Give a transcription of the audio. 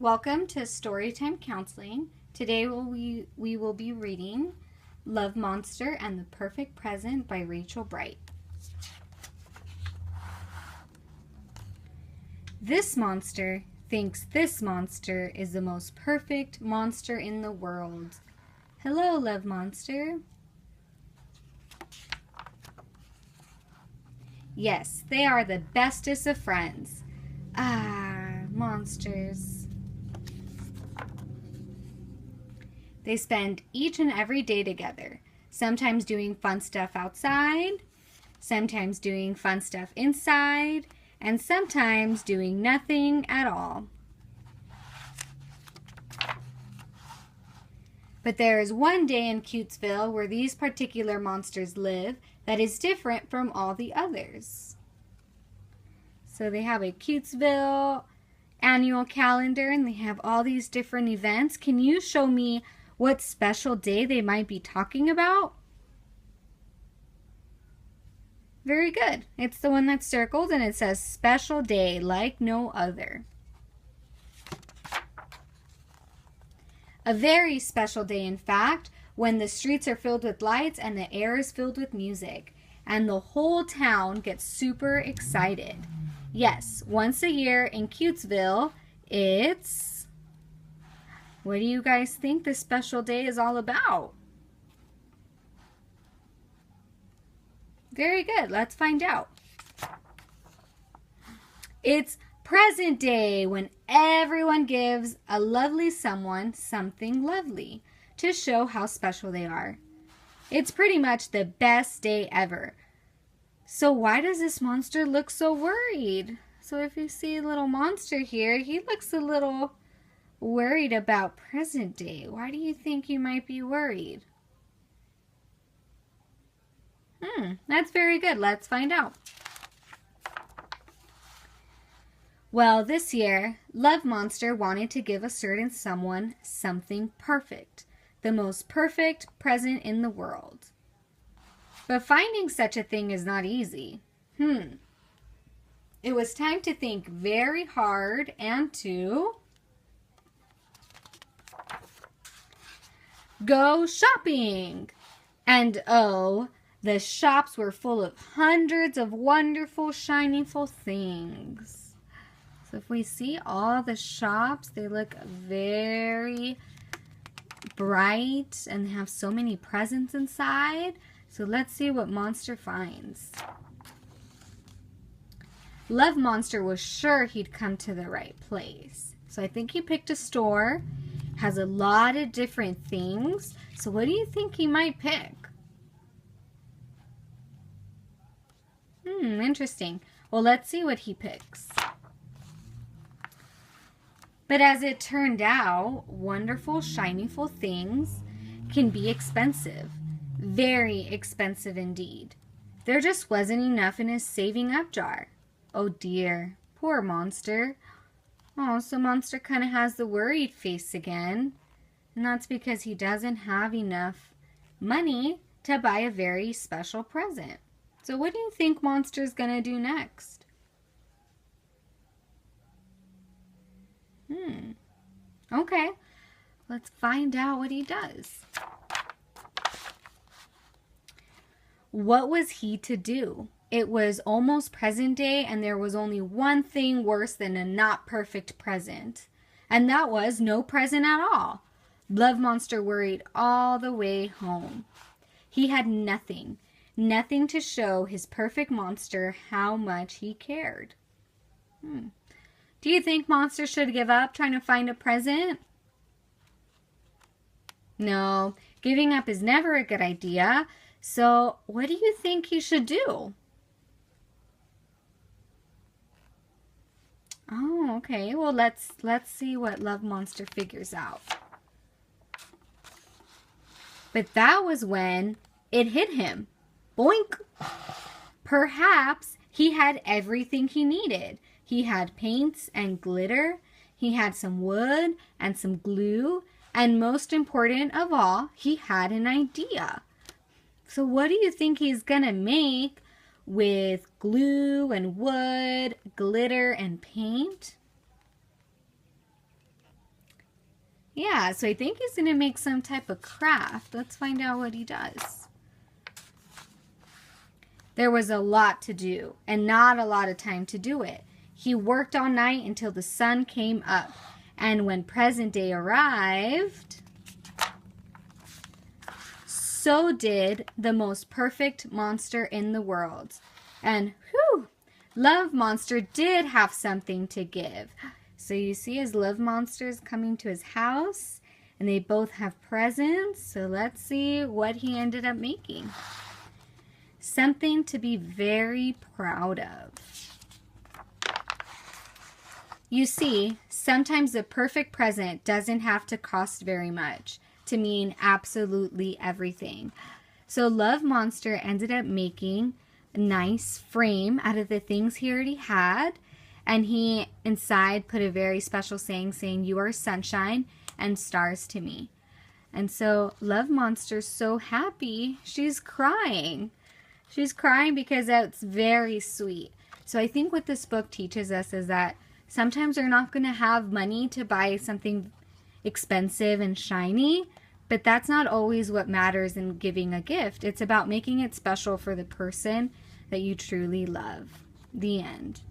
Welcome to Storytime Counseling. Today we will be reading Love Monster and the Perfect Present by Rachel Bright. This monster thinks this monster is the most perfect monster in the world. Hello, Love Monster. Yes, they are the bestest of friends. Ah, monsters. They spend each and every day together, sometimes doing fun stuff outside, sometimes doing fun stuff inside, and sometimes doing nothing at all. But there is one day in Cutesville where these particular monsters live that is different from all the others. So they have a Cutesville annual calendar and they have all these different events. Can you show me what special day they might be talking about? Very good. It's the one that's circled and it says special day like no other. A very special day, in fact, when the streets are filled with lights and the air is filled with music and the whole town gets super excited. Yes, once a year in Cutesville, it's... What do you guys think this special day is all about? Very good. Let's find out. It's Present Day, when everyone gives a lovely someone something lovely to show how special they are. It's pretty much the best day ever. So why does this monster look so worried? So if you see a little monster here, he looks a little worried about present day. Why do you think you might be worried? That's very good. Let's find out. Well, this year, Love Monster wanted to give a certain someone something perfect, the most perfect present in the world. But finding such a thing is not easy. It was time to think very hard and to go shopping. And oh, the shops were full of hundreds of wonderful, shiningful things. So if we see all the shops, they look very bright and have so many presents inside. So let's see what Monster finds. Love Monster was sure he'd come to the right place. So I think he picked a store. Has a lot of different things. So what do you think he might pick? Interesting. Well, let's see what he picks. But as it turned out, wonderful, shiningful things can be expensive. Very expensive indeed. There just wasn't enough in his saving up jar. Oh dear, poor Monster. Oh, so Monster kind of has the worried face again. And that's because he doesn't have enough money to buy a very special present. So what do you think Monster's going to do next? Okay, let's find out what he does. What was he to do? It was almost present day and there was only one thing worse than a not perfect present. And that was no present at all. Love Monster worried all the way home. He had nothing to show his perfect monster how much he cared. Do you think Monster should give up trying to find a present? No, giving up is never a good idea. So what do you think he should do? Oh, okay. Well, let's see what Love Monster figures out. But that was when it hit him. Boink! Perhaps he had everything he needed. He had paints and glitter. He had some wood and some glue. And most important of all, he had an idea. So what do you think he's gonna make with glue and wood, glitter and paint? Yeah, so I think he's going to make some type of craft. Let's find out what he does. There was a lot to do and not a lot of time to do it. He worked all night until the sun came up. And when present day arrived, so did the most perfect monster in the world. And whew, Love Monster did have something to give. So you see his love monsters coming to his house, and they both have presents. So let's see what he ended up making. Something to be very proud of. You see, sometimes the perfect present doesn't have to cost very much to mean absolutely everything. So Love Monster ended up making a nice frame out of the things he already had. And he inside put a very special saying, "You are sunshine and stars to me." And so Love Monster's so happy, she's crying. She's crying because that's very sweet. So I think what this book teaches us is that sometimes we're not going to have money to buy something expensive and shiny, but that's not always what matters in giving a gift. It's about making it special for the person that you truly love. The end.